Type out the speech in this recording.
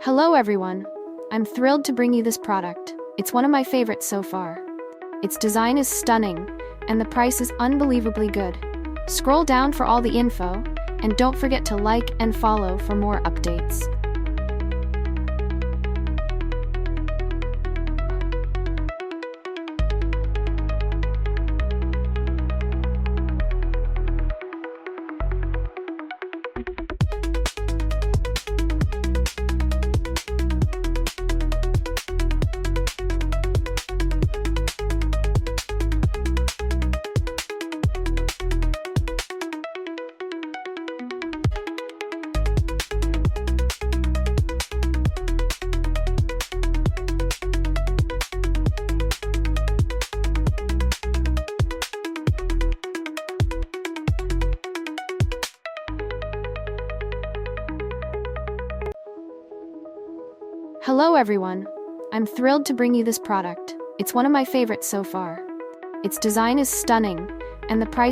Hello everyone. I'm thrilled to bring you this product. It's one of my favorites so far. Its design is stunning, and the price is unbelievably good. Scroll down for all the info, and don't forget to like and follow for more updates. Hello everyone. I'm thrilled to bring you this product. It's one of my favorites so far. Its design is stunning, and the price